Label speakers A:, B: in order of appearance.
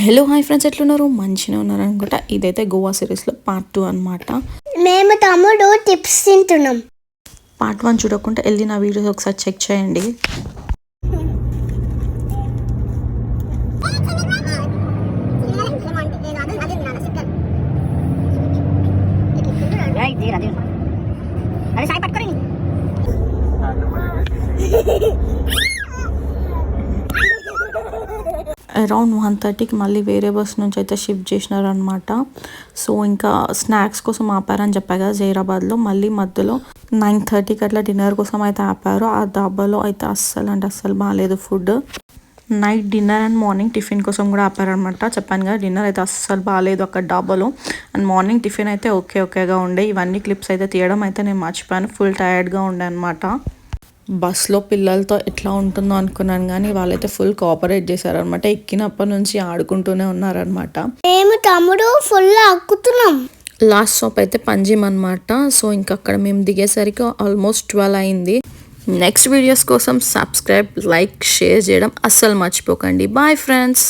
A: Hello hi friends, ఎట్లున్నారు? మంచిగా ఉన్నారు అనుకుంటా. ఇదైతే గోవా సిరీస్లో పార్ట్ 2 అనమాట.
B: మేము తమ్ముడు టిప్స్ తింటున్నాం.
A: పార్ట్ 1 చూడకుండా వెళ్ళి నా వీడియోస్ ఒకసారి చెక్ చేయండి. అరౌండ్ 1:30కి మళ్ళీ వేరే బస్ నుంచి అయితే షిఫ్ట్ చేసినారనమాట. సో ఇంకా స్నాక్స్ కోసం ఆపారని చెప్పా కదా జైరాబాద్లో. మళ్ళీ మధ్యలో 9:30కి అట్లా డిన్నర్ కోసం అయితే ఆపారు. ఆ డాబాలో అయితే అస్సలు బాగాలేదు food. Night dinner and morning tiffin కోసం కూడా ఆపారనమాట. చెప్పాను కదా, డిన్నర్ అయితే అస్సలు బాగాలేదు అక్కడ డాబాలో. అండ్ మార్నింగ్ టిఫిన్ అయితే ఓకేగా ఉండే. ఇవన్నీ క్లిప్స్ అయితే తీయడం అయితే నేను మర్చిపోయాను. ఫుల్ టైర్డ్గా ఉండే అనమాట. బస్లో పిల్లలతో ఎట్లా ఉంటుందో అనుకున్నాను, కానీ వాళ్ళైతే ఫుల్ కోఆపరేట్ చేశారనమాట. ఎక్కినప్పటి నుంచి ఆడుకుంటూనే ఉన్నారనమాట.
B: మేము తమ్ముడు ఫుల్ అక్కుతున్నాం.
A: లాస్ట్ స్టాప్ అయితే పంజిమ్ అనమాట. సో ఇంకా అక్కడ మేము దిగేసరికి ఆల్మోస్ట్ 12 అయింది. నెక్స్ట్ వీడియోస్ కోసం సబ్స్క్రైబ్, లైక్, షేర్ చేయడం అస్సలు మర్చిపోకండి. Bye friends.